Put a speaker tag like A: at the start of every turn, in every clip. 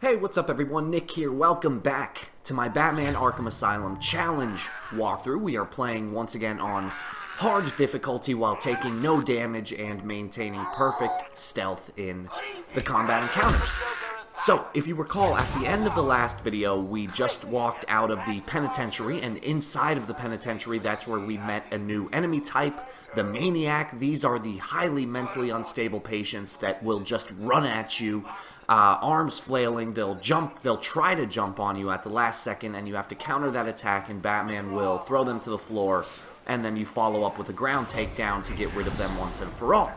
A: Hey, what's up everyone? Nick here. Welcome back to my Batman Arkham Asylum Challenge walkthrough. We are playing once again on hard difficulty while taking no damage and maintaining perfect stealth in the combat encounters. So, if you recall, at the end of the last video, we just walked out of the penitentiary, and inside of the penitentiary, that's where we met a new enemy type, the Maniac. These are the highly mentally unstable patients that will just run at you, arms flailing. They'll try to jump on you at the last second, and you have to counter that attack, and Batman will throw them to the floor, and then you follow up with a ground takedown to get rid of them once and for all.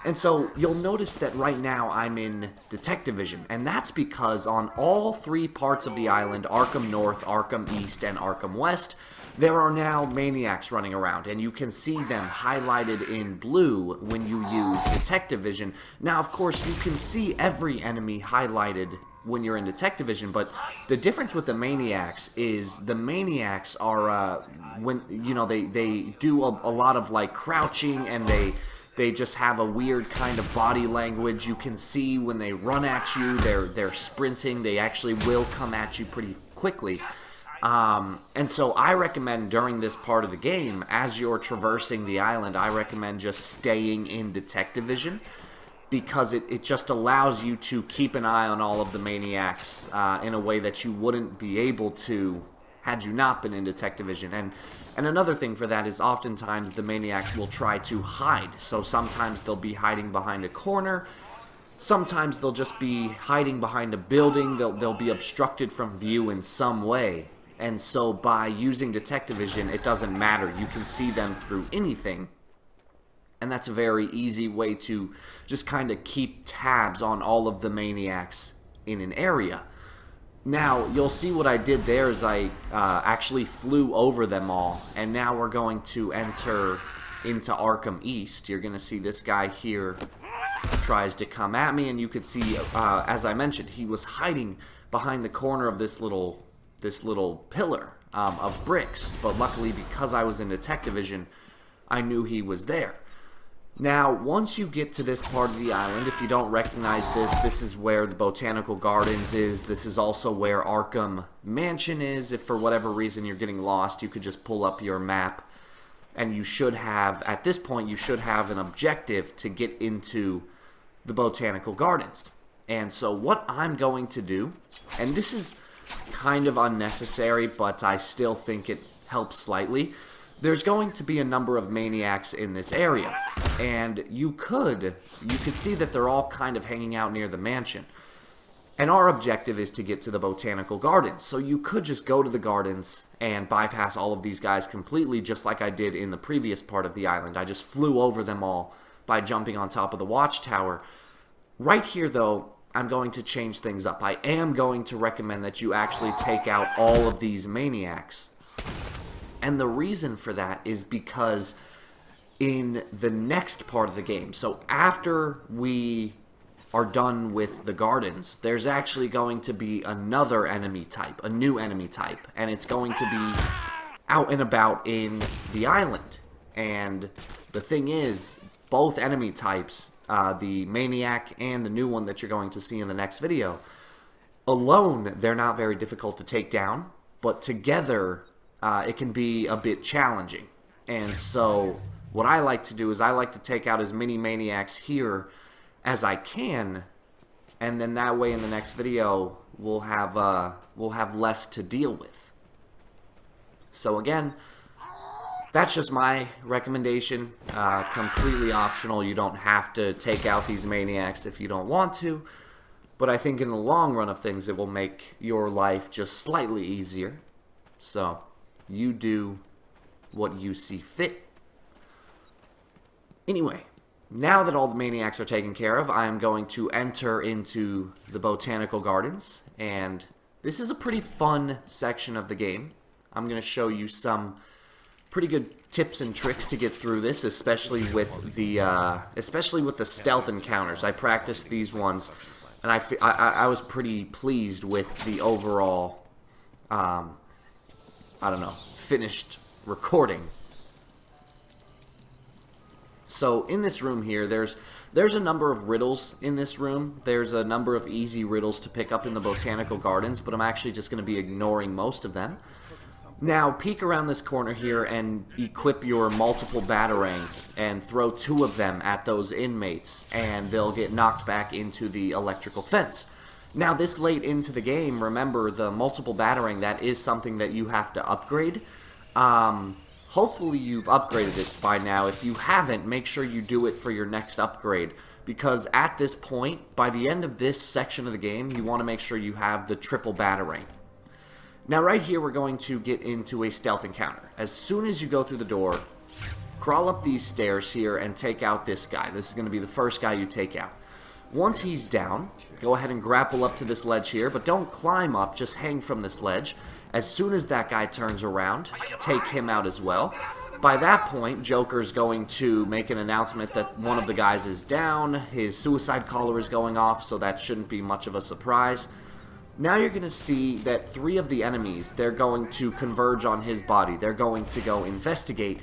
A: And so you'll notice that right now I'm in Detective Vision, and that's because on all three parts of the island, Arkham North, Arkham East, and Arkham West, there are now maniacs running around, and you can see them highlighted in blue when you use Detective Vision. Now, of course, you can see every enemy highlighted when you're in Detective Vision, but the difference with the maniacs is the maniacs are, when, you know, they do a lot of, like, crouching, and they just have a weird kind of body language. You can see when they run at you, they're sprinting. They actually will come at you pretty quickly. And so I recommend during this part of the game, as you're traversing the island, I recommend just staying in Detective Vision, because it just allows you to keep an eye on all of the maniacs in a way that you wouldn't be able to had you not been in Detective Vision. And another thing for that is oftentimes the maniacs will try to hide. So sometimes they'll be hiding behind a corner. Sometimes they'll just be hiding behind a building. They'll be obstructed from view in some way. And so by using Detective Vision, it doesn't matter. You can see them through anything. And that's a very easy way to just kind of keep tabs on all of the maniacs in an area. Now, you'll see what I did there is I actually flew over them all, and now we're going to enter into Arkham East. You're going to see this guy here tries to come at me, and you could see, as I mentioned, he was hiding behind the corner of this little pillar of bricks, but luckily because I was in Detective Vision, I knew he was there. Now, once you get to this part of the island, if you don't recognize this, this is where the Botanical Gardens is. This is also where Arkham Mansion is. If for whatever reason you're getting lost, you could just pull up your map, and you should have, at this point, you should have an objective to get into the Botanical Gardens. And so what I'm going to do, and this is kind of unnecessary, but I still think it helps slightly. There's going to be a number of maniacs in this area, and you could see that they're all kind of hanging out near the mansion. And our objective is to get to the Botanical Gardens, so you could just go to the gardens and bypass all of these guys completely, just like I did in the previous part of the island. I just flew over them all by jumping on top of the watchtower. Right here, though, I'm going to change things up. I am going to recommend that you actually take out all of these maniacs. And the reason for that is because in the next part of the game, so after we are done with the gardens, there's actually going to be another enemy type, a new enemy type, and it's going to be out and about in the island. And the thing is, both enemy types, the Maniac and the new one that you're going to see in the next video, alone, they're not very difficult to take down, but together, it can be a bit challenging. And so what I like to do is I like to take out as many maniacs here as I can, and then that way in the next video we'll have less to deal with. So again, that's just my recommendation, completely optional. You don't have to take out these maniacs if you don't want to, but I think in the long run of things it will make your life just slightly easier. So you do what you see fit. Anyway, now that all the maniacs are taken care of, I am going to enter into the Botanical Gardens, and this is a pretty fun section of the game. I'm going to show you some pretty good tips and tricks to get through this, especially with the stealth encounters. I practiced these ones, and I was pretty pleased with the overall I don't know, finished recording. So in this room here, there's a number of riddles in this room. There's a number of easy riddles to pick up in the Botanical Gardens, but I'm actually just going to be ignoring most of them. Now, peek around this corner here and equip your multiple batarang and throw 2 of them at those inmates, and they'll get knocked back into the electrical fence. Now, this late into the game, remember, the multiple batarang, that is something that you have to upgrade. Hopefully you've upgraded it by now. If you haven't, make sure you do it for your next upgrade, because at this point, by the end of this section of the game, you want to make sure you have the triple batarang. Now right here, we're going to get into a stealth encounter. As soon as you go through the door, crawl up these stairs here and take out this guy. This is going to be the first guy you take out. Once he's down, go ahead and grapple up to this ledge here, but don't climb up, just hang from this ledge. As soon as that guy turns around, take him out as well. By that point, Joker's going to make an announcement that one of the guys is down. His suicide caller is going off, so that shouldn't be much of a surprise. Now you're going to see that 3 of the enemies, they're going to converge on his body. They're going to go investigate.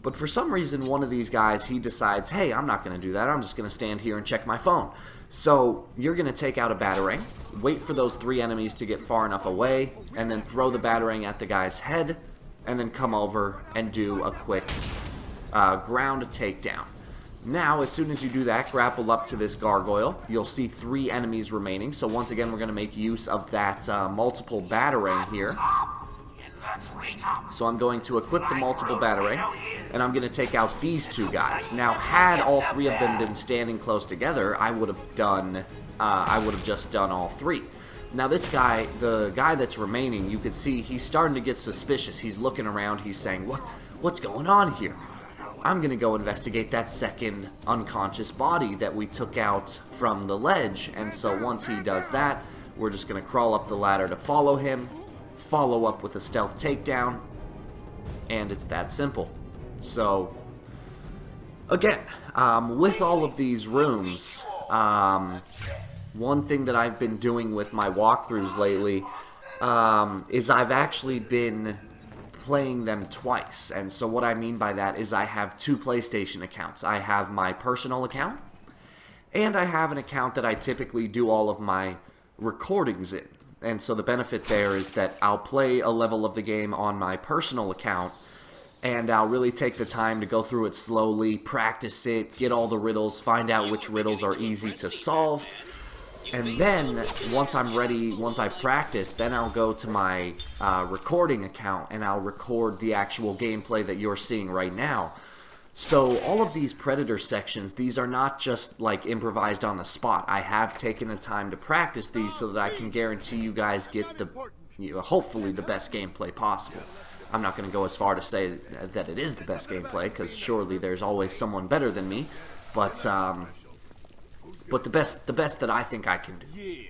A: But for some reason, one of these guys, he decides, hey, I'm not going to do that. I'm just going to stand here and check my phone. So you're going to take out a batarang, wait for those 3 enemies to get far enough away, and then throw the batarang at the guy's head, and then come over and do a quick ground takedown. Now, as soon as you do that, grapple up to this gargoyle. You'll see 3 enemies remaining. So once again, we're going to make use of that multiple batarang here. So I'm going to equip the multiple batarang, and I'm going to take out these 2 guys. Now, had all 3 of them been standing close together, I would have just done all 3. Now this guy, the guy that's remaining, you can see he's starting to get suspicious. He's looking around, he's saying, what's going on here? I'm going to go investigate that second unconscious body that we took out from the ledge. And so once he does that, we're just going to crawl up the ladder to follow him, follow up with a stealth takedown, and it's that simple. So, again, with all of these rooms, one thing that I've been doing with my walkthroughs lately is I've actually been playing them twice. And so what I mean by that is I have 2 PlayStation accounts. I have my personal account, and I have an account that I typically do all of my recordings in. And so the benefit there is that I'll play a level of the game on my personal account, and I'll really take the time to go through it slowly, practice it, get all the riddles, find out which riddles are easy to solve. And then, once I'm ready, once I've practiced, then I'll go to my recording account and I'll record the actual gameplay that you're seeing right now. So all of these Predator sections, these are not just like improvised on the spot. I have taken the time to practice these so that I can guarantee you guys get the, hopefully the best gameplay possible. I'm not going to go as far to say that it is the best gameplay, because surely there's always someone better than me, but the best that I think I can do.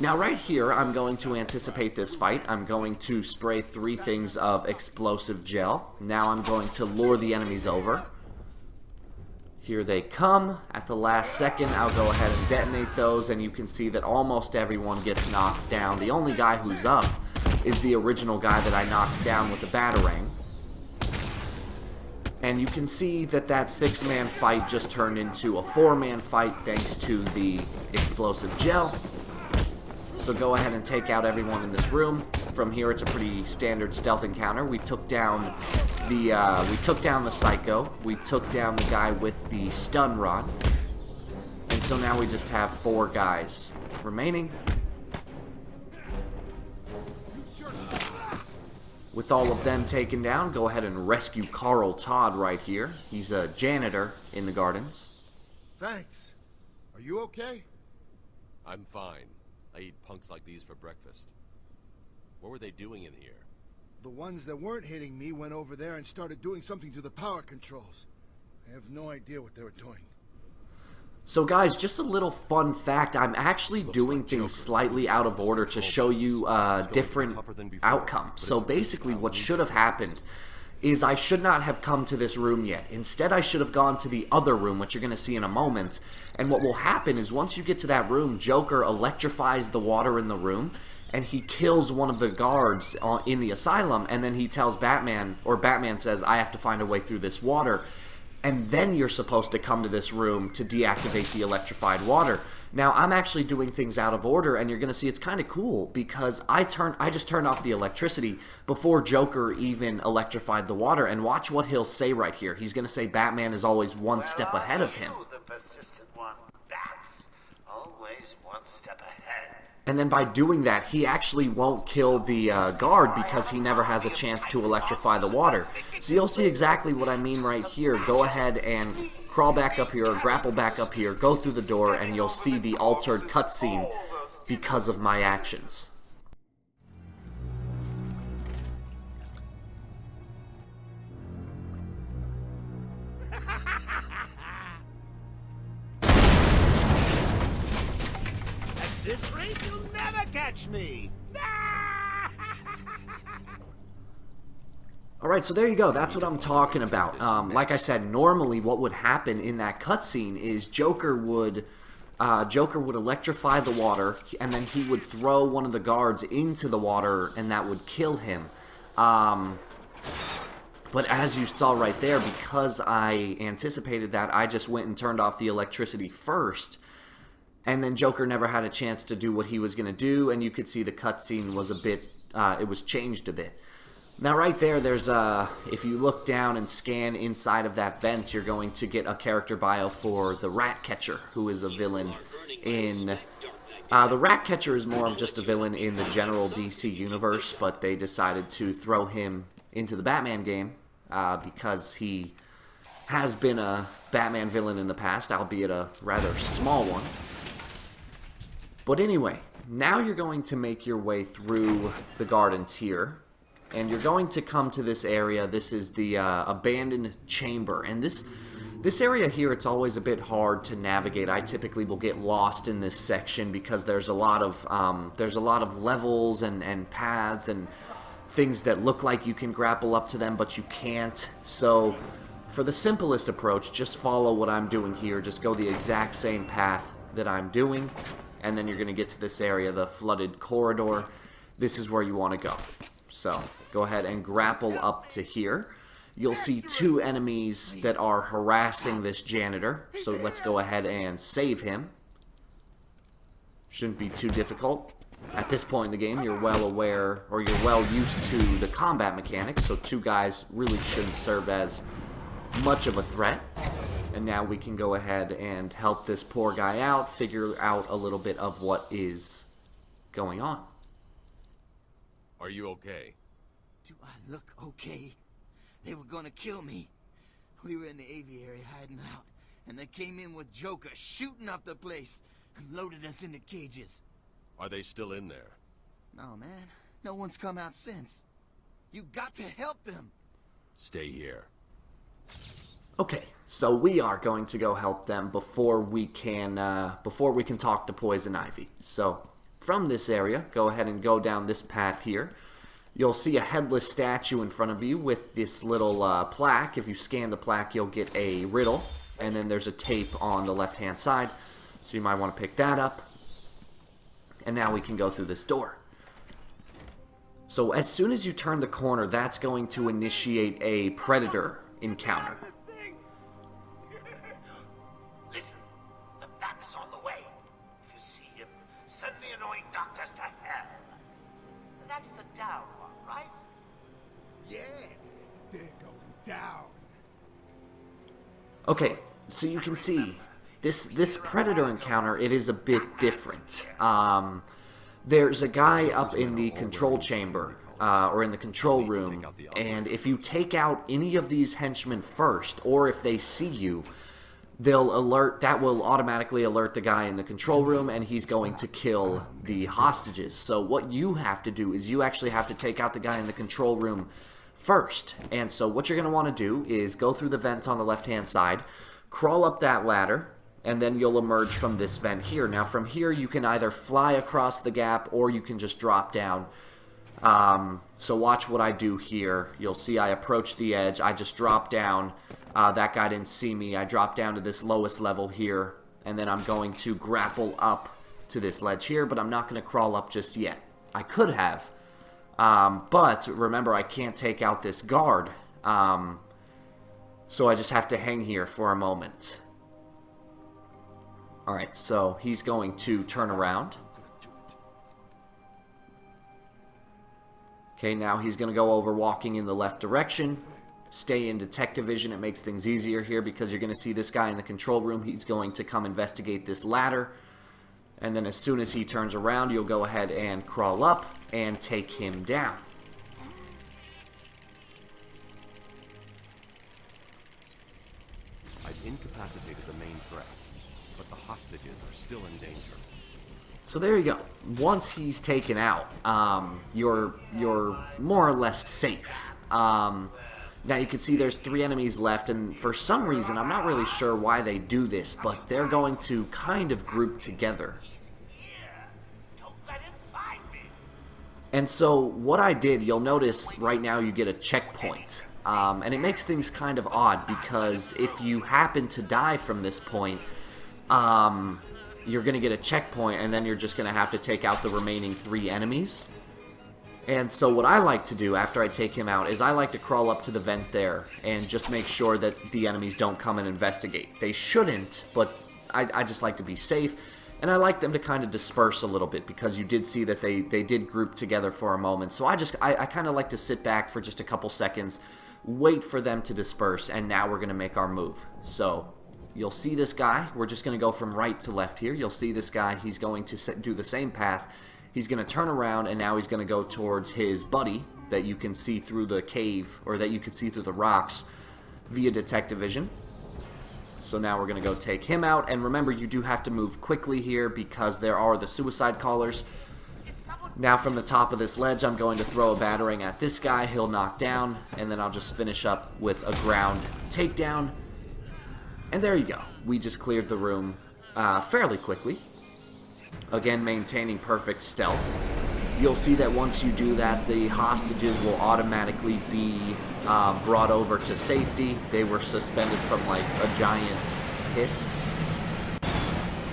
A: Now right here, I'm going to anticipate this fight. I'm going to spray 3 things of explosive gel. Now I'm going to lure the enemies over. Here they come. At the last second, I'll go ahead and detonate those, and you can see that almost everyone gets knocked down. The only guy who's up is the original guy that I knocked down with the batarang. And you can see that that 6-man fight just turned into a 4-man fight thanks to the explosive gel. So go ahead and take out everyone in this room. From here, it's a pretty standard stealth encounter. We took down the Psycho. We took down the guy with the stun rod. And so now we just have 4 guys remaining. With all of them taken down, go ahead and rescue Carl Todd right here. He's a janitor in the gardens.
B: Thanks. Are you okay?
C: I'm fine. I eat punks like these for breakfast. What were they doing in here?
B: The ones that weren't hitting me went over there and started doing something to the power controls. I have no idea what they were doing.
A: So guys, just a little fun fact, I'm actually doing things slightly out of order to show you a different outcome. So basically what should have happened is I should not have come to this room yet. Instead, I should have gone to the other room, which you're going to see in a moment. And what will happen is once you get to that room, Joker electrifies the water in the room, and he kills one of the guards in the asylum, and then he tells Batman, or Batman says, I have to find a way through this water. and then you're supposed to come to this room to deactivate the electrified water. Now, I'm actually doing things out of order, and you're going to see it's kind of cool because I just turned off the electricity before Joker even electrified the water, and watch what he'll say right here. He's going to say Batman is always one step ahead of him.
D: The persistent one. That's always one step ahead.
A: And then by doing that, he actually won't kill the guard because he never has a chance to electrify the water. So you'll see exactly what I mean right here. Go ahead and crawl back up here, or grapple back up here, go through the door, and you'll see the altered cutscene because of my actions.
D: At this rate, you'll never catch me.
A: Alright, so there you go. That's what I'm talking about. Like I said, normally what would happen in that cutscene is Joker would electrify the water, and then he would throw one of the guards into the water, and that would kill him. But as you saw right there, because I anticipated that, I just went and turned off the electricity first, and then Joker never had a chance to do what he was going to do, and you could see the cutscene was a bit, it was changed a bit. Now right there, there's if you look down and scan inside of that vent, you're going to get a character bio for the Ratcatcher, who is a villain in... the Ratcatcher is more of just a villain in the general DC universe, but they decided to throw him into the Batman game because he has been a Batman villain in the past, albeit a rather small one. But anyway, now you're going to make your way through the gardens here. And you're going to come to this area. This is the abandoned chamber, and this area here, it's always a bit hard to navigate. I typically will get lost in this section because there's a lot of levels and paths and things that look like you can grapple up to them, but you can't. So for the simplest approach, just follow what I'm doing here. Just go the exact same path that I'm doing, and then you're going to get to this area, the flooded corridor. This is where you want to go. So, go ahead and grapple up to here. You'll see two enemies that are harassing this janitor. So let's go ahead and save him. Shouldn't be too difficult. At this point in the game, you're well aware, or you're well used to the combat mechanics. So two guys really shouldn't serve as much of a threat. And now we can go ahead and help this poor guy out, figure out a little bit of what is going on.
C: Are you okay?
D: Do I look okay? They were gonna kill me. We were in the aviary hiding out, and they came in with Joker shooting up the place and loaded us into cages.
C: Are they still in there?
D: No, man. No one's come out since. You got to help them.
C: Stay here.
A: Okay, so we are going to go help them before we can talk to Poison Ivy. So from this area, go ahead and go down this path here. You'll see a headless statue in front of you with this little plaque. If you scan the plaque, you'll get a riddle, and then there's a tape on the left-hand side, so you might want to pick that up. And now we can go through this door. So as soon as you turn the corner, that's going to initiate a predator encounter.
D: Listen, the bat is on the way. If you see him, send the annoying doctors to hell. That's the down one, right?
B: Yeah, they're going down.
A: Okay, so you can see this predator encounter, it is a bit different. There's a guy up in the control chamber, or in the control room, and if you take out any of these henchmen first, or if they see you, that will automatically alert the guy in the control room, and he's going to kill the hostages. So what you have to do is you actually have to take out the guy in the control room first. And so what you're going to want to do is go through the vent on the left-hand side, crawl up that ladder, and then you'll emerge from this vent here. Now from here you can either fly across the gap or you can just drop down. So watch what I do here. You'll see I approach the edge, I just drop down. That guy didn't see me. I drop down to this lowest level here, and then I'm going to grapple up to this ledge here, but I'm not going to crawl up just yet. I could have, but remember I can't take out this guard. So I just have to hang here for a moment. Alright, so he's going to turn around. Okay, now he's going to go over walking in the left direction. Stay in detective vision. It makes things easier here because you're going to see this guy in the control room. He's going to come investigate this ladder. And then as soon as he turns around, you'll go ahead and crawl up and take him down.
C: I've incapacitated the main threat, but the hostages are still in danger.
A: So there you go. Once he's taken out, you're more or less safe. Now you can see there's 3 enemies left, and for some reason, I'm not really sure why they do this, but they're going to kind of group together. And so what I did, you'll notice right now you get a checkpoint. And it makes things kind of odd because if you happen to die from this point, you're going to get a checkpoint and then you're just going to have to take out the remaining 3 enemies. And so what I like to do after I take him out is I like to crawl up to the vent there and just make sure that the enemies don't come and investigate. They shouldn't, but I just like to be safe. And I like them to kind of disperse a little bit because you did see that they did group together for a moment. So I kind of like to sit back for just a couple seconds, wait for them to disperse, and now we're going to make our move. So you'll see this guy. We're just going to go from right to left here. You'll see this guy. He's going to do the same path. He's going to turn around, and now he's going to go towards his buddy that you can see through the cave, or that you can see through the rocks via detective vision. So now we're going to go take him out, and remember, you do have to move quickly here because there are the suicide callers. Now from the top of this ledge, I'm going to throw a batarang at this guy. He'll knock down, and then I'll just finish up with a ground takedown. And there you go. We just cleared the room fairly quickly. Again, maintaining perfect stealth. You'll see that once you do that, the hostages will automatically be brought over to safety. They were suspended from like a giant pit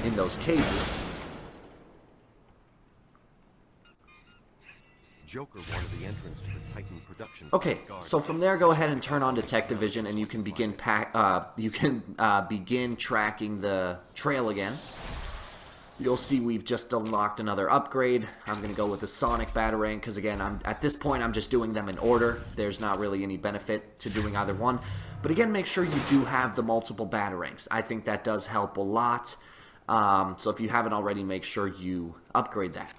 A: in those cages.
C: Joker wanted the entrance to the Titan production.
A: Okay, so from there, go ahead and turn on detective vision, and you can begin begin tracking the trail again. You'll see we've just unlocked another upgrade. I'm going to go with the Sonic Batarang because, again, at this point, I'm just doing them in order. There's not really any benefit to doing either one. But again, make sure you do have the multiple Batarangs. I think that does help a lot. So if you haven't already, make sure you upgrade that.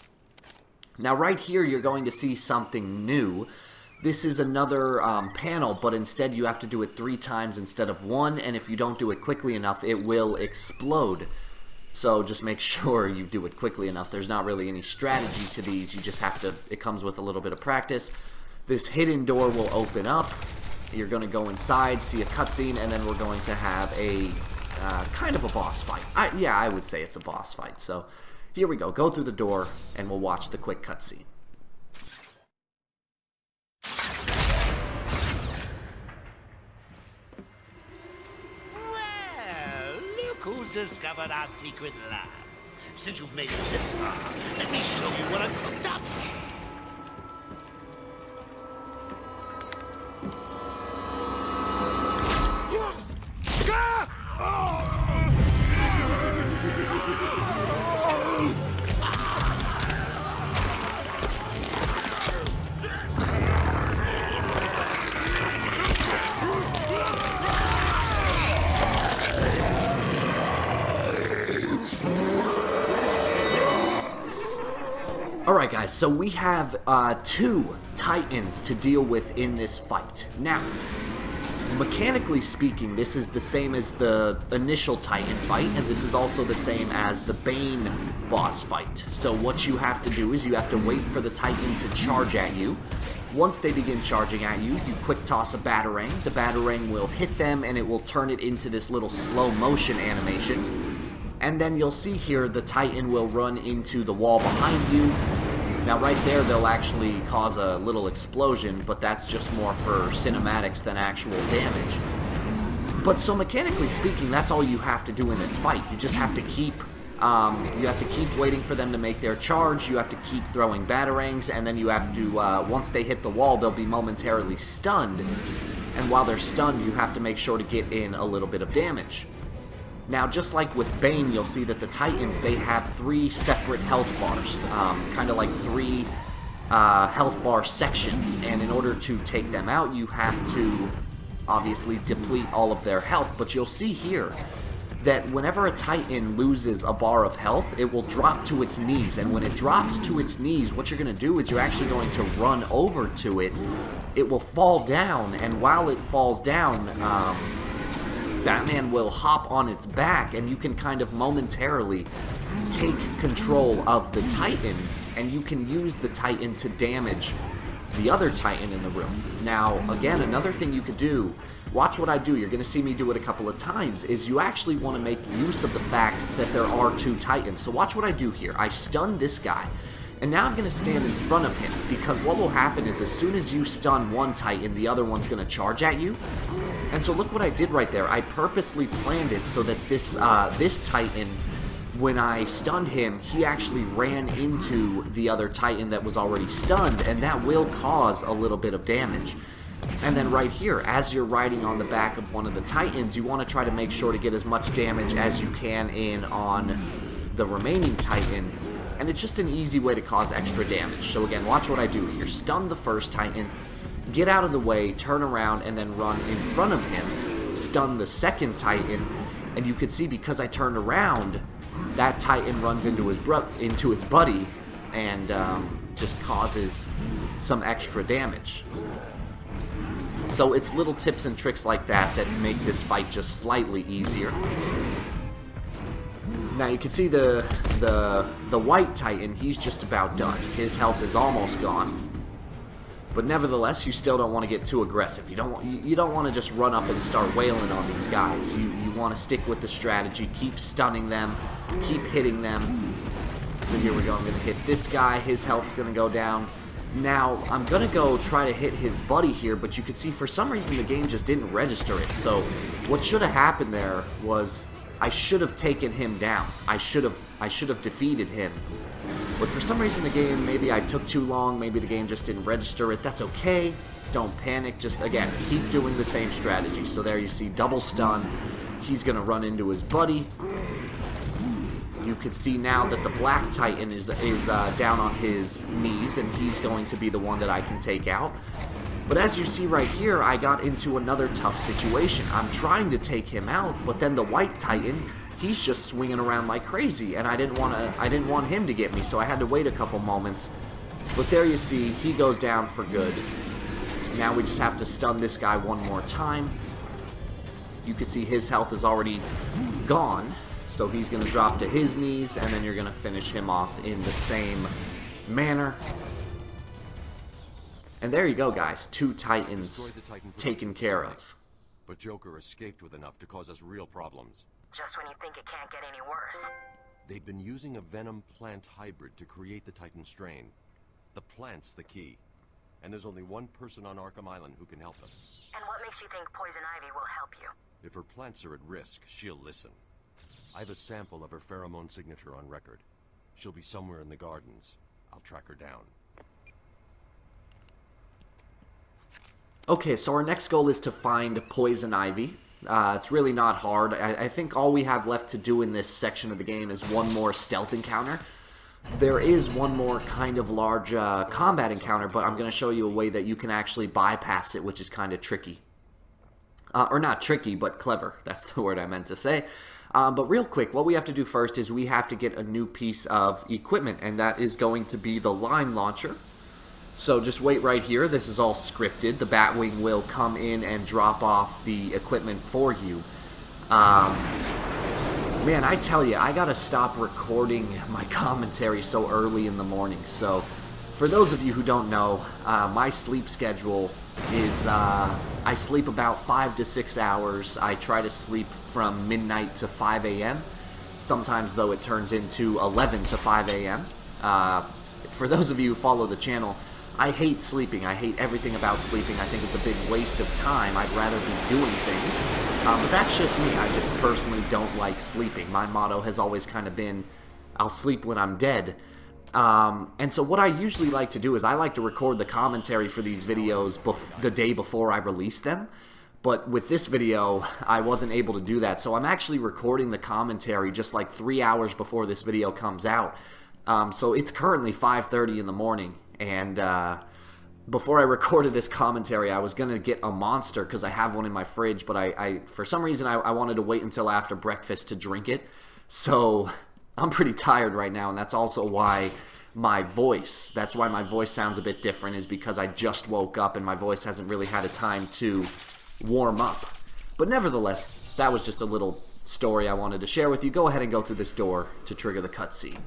A: Now, right here, you're going to see something new. This is another panel, but instead you have to do it 3 times instead of 1. And if you don't do it quickly enough, it will explode. So just make sure you do it quickly enough. There's not really any strategy to these. You just have to, it comes with a little bit of practice. This hidden door will open up. You're going to go inside, see a cutscene, and then we're going to have a kind of a boss fight. Yeah, I would say it's a boss fight. So here we go. Go through the door, and we'll watch the quick cutscene.
E: Who's discovered our secret lab? Since you've made it this far, let me show you what I've cooked up.
A: Alright guys, so we have 2 Titans to deal with in this fight. Now, mechanically speaking, this is the same as the initial Titan fight, and this is also the same as the Bane boss fight. So what you have to do is you have to wait for the Titan to charge at you. Once they begin charging at you, you quick toss a Batarang. The Batarang will hit them, and it will turn it into this little slow motion animation. And then you'll see here the Titan will run into the wall behind you. Now right there they'll actually cause a little explosion, but that's just more for cinematics than actual damage. But so mechanically speaking, that's all you have to do in this fight. You just have to keep waiting for them to make their charge. You have to keep throwing Batarangs, and then you have to once they hit the wall, they'll be momentarily stunned. and while they're stunned, you have to make sure to get in a little bit of damage. Now, just like with Bane, you'll see that the Titans, they have 3 separate health bars, kind of like 3 health bar sections, and in order to take them out, you have to obviously deplete all of their health. But you'll see here that whenever a Titan loses a bar of health, it will drop to its knees, and when it drops to its knees, what you're going to do is you're actually going to run over to it. It will fall down, and while it falls down, Batman will hop on its back, and you can kind of momentarily take control of the Titan, and you can use the Titan to damage the other Titan in the room. Now, again, another thing you could do, watch what I do, you're going to see me do it a couple of times, is you actually want to make use of the fact that there are 2 Titans. So watch what I do here. I stun this guy, and now I'm going to stand in front of him, because what will happen is as soon as you stun one Titan, the other one's going to charge at you. And so look what I did right there. I purposely planned it so that this Titan, when I stunned him, he actually ran into the other Titan that was already stunned, and that will cause a little bit of damage. And then right here, as you're riding on the back of one of the Titans, you want to try to make sure to get as much damage as you can in on the remaining Titan, and it's just an easy way to cause extra damage. So again, watch what I do here. Stun the first Titan, get out of the way, turn around, and then run in front of him. Stun the second Titan, and you can see because I turned around, that Titan runs into his buddy, and just causes some extra damage. So it's little tips and tricks like that that make this fight just slightly easier. Now you can see the white Titan, he's just about done. His health is almost gone. But nevertheless, you still don't want to get too aggressive. You don't want to just run up and start wailing on these guys. You want to stick with the strategy, keep stunning them, keep hitting them. So here we go, I'm going to hit this guy, his health's going to go down. Now, I'm going to go try to hit his buddy here, but you can see for some reason the game just didn't register it. So what should have happened there was I should have taken him down. I should have defeated him. But for some reason the game, maybe I took too long, maybe the game just didn't register it. That's okay. Don't panic. Just, again, keep doing the same strategy. So there you see double stun. He's going to run into his buddy. You can see now that the Black Titan is down on his knees, and he's going to be the one that I can take out. But as you see right here, I got into another tough situation. I'm trying to take him out, but then the White Titan, he's just swinging around like crazy, and I didn't want him to get me, so I had to wait a couple moments. But there you see, he goes down for good. Now we just have to stun this guy one more time. You can see his health is already gone. So he's going to drop to his knees, and then you're going to finish him off in the same manner. And there you go, guys. 2 Titans taken care of.
C: But Joker escaped with enough to cause us real problems.
F: Just when you think it can't get any worse.
C: They've been using a venom plant hybrid to create the Titan strain. The plant's the key. And there's only one person on Arkham Island who can help us.
F: And what makes you think Poison Ivy will help you?
C: If her plants are at risk, she'll listen. I have a sample of her pheromone signature on record. She'll be somewhere in the gardens. I'll track her down.
A: Okay, so our next goal is to find Poison Ivy. It's really not hard. I think all we have left to do in this section of the game is one more stealth encounter. There is one more kind of large combat encounter, but I'm going to show you a way that you can actually bypass it, which is kind of tricky. Or not tricky, but clever. That's the word I meant to say. But real quick, what we have to do first is we have to get a new piece of equipment, and that is going to be the line launcher. So just wait right here. This is all scripted. The Batwing will come in and drop off the equipment for you. Man, I tell you, I gotta stop recording my commentary so early in the morning. So for those of you who don't know, my sleep schedule is I sleep about 5 to 6 hours. I try to sleep from midnight to 5 a.m. Sometimes, though, it turns into 11 to 5 a.m. For those of you who follow the channel, I hate sleeping. I hate everything about sleeping. I think it's a big waste of time. I'd rather be doing things. But that's just me. I just personally don't like sleeping. My motto has always kind of been, I'll sleep when I'm dead. And so what I usually like to do is I like to record the commentary for these videos the day before I release them. But with this video, I wasn't able to do that. So I'm actually recording the commentary just like 3 hours before this video comes out. So it's currently 5:30 in the morning. And before I recorded this commentary, I was going to get a Monster because I have one in my fridge. But I for some reason, I wanted to wait until after breakfast to drink it. So I'm pretty tired right now. And that's also why my voice sounds a bit different, is because I just woke up and my voice hasn't really had a time to warm up. But nevertheless, that was just a little story I wanted to share with you. Go ahead and go through this door to trigger the cutscene.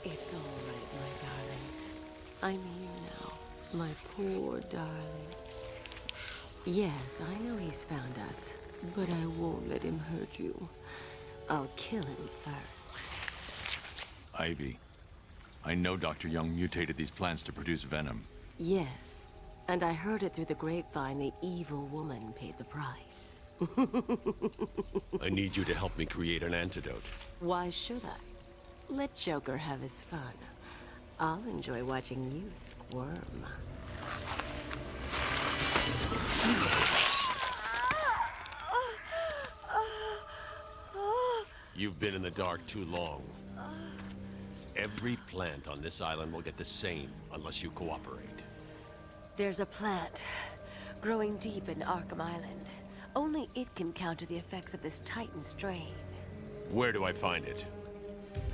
G: It's all right, my darlings. I'm here now, my poor darlings. Yes, I know he's found us, but I won't let him hurt you. I'll kill him first.
H: Ivy, I know Dr. Young mutated these plants to produce venom.
G: Yes, and I heard it through the grapevine the evil woman paid the price.
C: I need you to help me create an antidote.
G: Why should I? Let Joker have his fun. I'll enjoy watching you squirm.
C: You've been in the dark too long. Every plant on this island will get the same unless you cooperate.
G: There's a plant growing deep in Arkham Island. Only it can counter the effects of this Titan strain.
C: Where do I find it?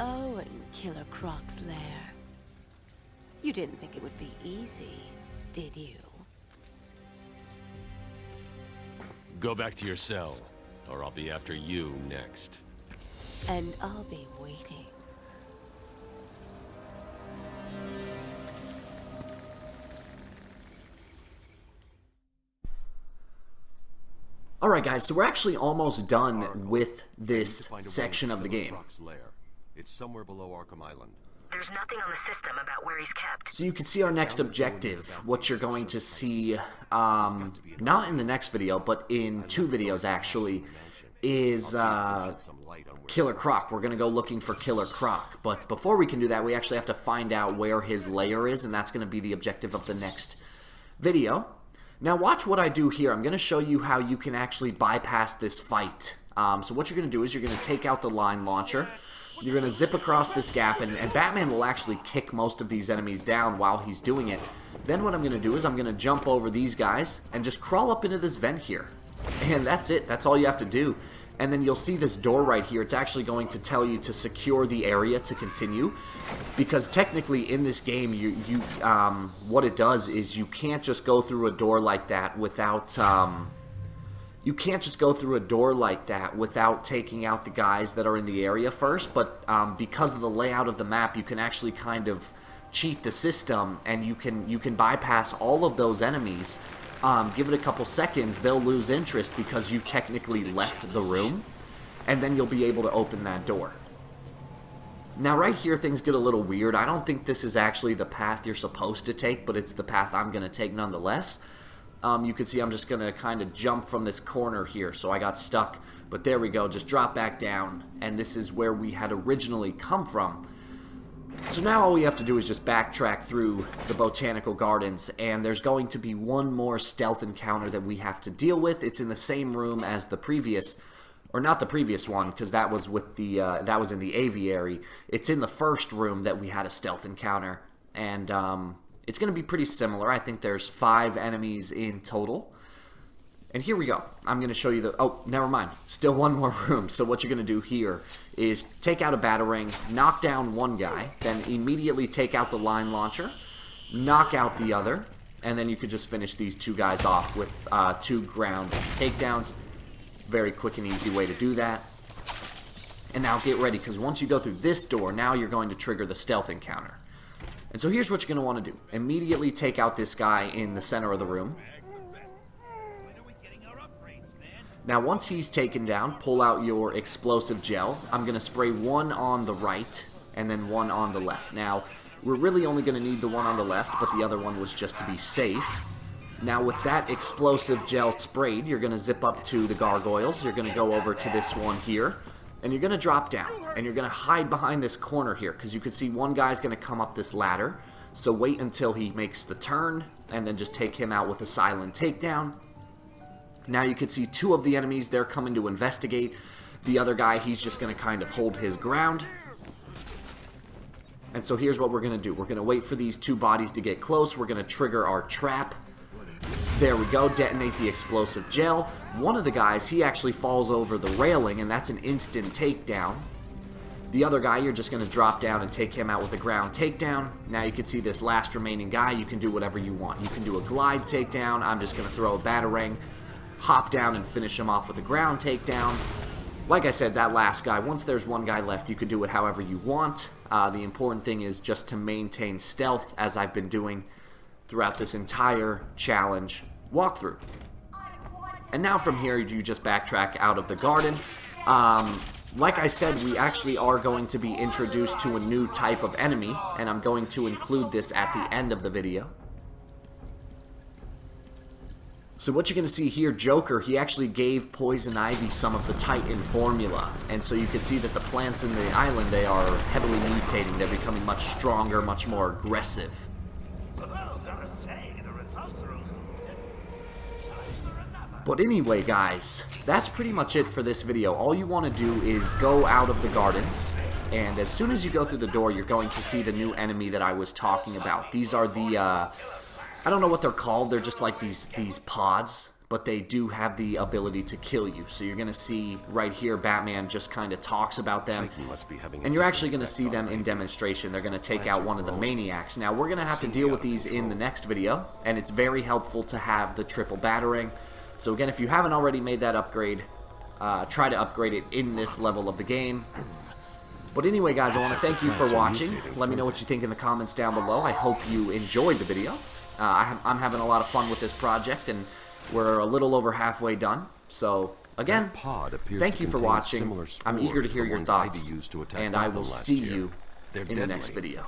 G: Oh, in Killer Croc's lair. You didn't think it would be easy, did you?
C: Go back to your cell, or I'll be after you next.
G: And I'll be waiting.
A: Alright guys, so we're actually almost done with
C: I need
A: this
C: to find a way
A: section
C: to
A: of the
C: Killer
A: game.
C: Croc's lair. It's somewhere below Arkham Island.
F: There's nothing on the system about where he's kept.
A: So you can see our next objective, what you're going to see, not in the next video, but in 2 videos actually, is Killer Croc. We're going to go looking for Killer Croc. But before we can do that, we actually have to find out where his lair is, and that's going to be the objective of the next video. Now watch what I do here. I'm going to show you how you can actually bypass this fight. So what you're going to do is you're going to take out the line launcher. You're going to zip across this gap, and Batman will actually kick most of these enemies down while he's doing it. Then what I'm going to do is I'm going to jump over these guys and just crawl up into this vent here. And that's it. That's all you have to do. And then you'll see this door right here. It's actually going to tell you to secure the area to continue. Because technically in this game, what it does is you can't just go through a door like that without... You can't just go through a door like that without taking out the guys that are in the area first, but because of the layout of the map, you can actually kind of cheat the system, and you can bypass all of those enemies. Give it a couple seconds, they'll lose interest because you technically left the room, and then you'll be able to open that door. Now right here things get a little weird. I don't think this is actually the path you're supposed to take, but it's the path I'm going to take nonetheless. You can see I'm just going to kind of jump from this corner here, so I got stuck. But there we go, just drop back down, and this is where we had originally come from. So now all we have to do is just backtrack through the Botanical Gardens, and there's going to be one more stealth encounter that we have to deal with. It's in the same room as the previous, or not the previous one, because that was with the that was in the Aviary. It's in the first room that we had a stealth encounter, and it's going to be pretty similar. I think there's 5 enemies in total. And here we go. I'm going to show you the... Oh, never mind. Still one more room. So what you're going to do here is take out a batarang, knock down one guy, then immediately take out the line launcher, knock out the other, and then you could just finish these 2 guys off with 2 ground takedowns. Very quick and easy way to do that. And now get ready, because once you go through this door, now you're going to trigger the stealth encounter. And so here's what you're going to want to do. Immediately take out this guy in the center of the room. Now once he's taken down, pull out your explosive gel. I'm going to spray one on the right and then one on the left. Now, we're really only going to need the one on the left, but the other one was just to be safe. Now with that explosive gel sprayed, you're going to zip up to the gargoyles. You're going to go over to this one here, and you're going to drop down. And you're going to hide behind this corner here, because you can see one guy's going to come up this ladder. So wait until he makes the turn, and then just take him out with a silent takedown. Now you can see two of the enemies, they're coming to investigate. The other guy, he's just going to kind of hold his ground. And so here's what we're going to do. We're going to wait for these two bodies to get close. We're going to trigger our trap. There we go, detonate the explosive gel. One of the guys, he actually falls over the railing, and that's an instant takedown. The other guy, you're just going to drop down and take him out with a ground takedown. Now you can see this last remaining guy, you can do whatever you want. You can do a glide takedown. I'm just going to throw a batarang, hop down and finish him off with a ground takedown. Like I said, that last guy, once there's one guy left, you can do it however you want. The important thing is just to maintain stealth, as I've been doing throughout this entire challenge walkthrough. And now from here, you just backtrack out of the garden. Like I said, we actually are going to be introduced to a new type of enemy, and I'm going to include this at the end of the video. So what you're going to see here, Joker, he actually gave Poison Ivy some of the Titan formula. And so you can see that the plants in the island, they are heavily mutating. They're becoming much stronger, much more aggressive. But anyway, guys, that's pretty much it for this video. All you want to do is go out of the gardens, and as soon as you go through the door, you're going to see the new enemy that I was talking about. These are the, I don't know what they're called. They're just like these pods, but they do have the ability to kill you. So you're going to see right here, Batman just kind of talks about them, and you're actually going to see them in demonstration. They're going to take out one of the maniacs. Now, we're going to have to deal with these in the next video, and it's very helpful to have the triple batarang. So again, if you haven't already made that upgrade, try to upgrade it in this level of the game. But anyway, guys, I want to thank you for watching. Let me know what you think in the comments down below. I hope you enjoyed the video. I'm having a lot of fun with this project, and we're a little over halfway done. So again, thank you for watching. I'm eager to hear your thoughts, and I will see you in the next video.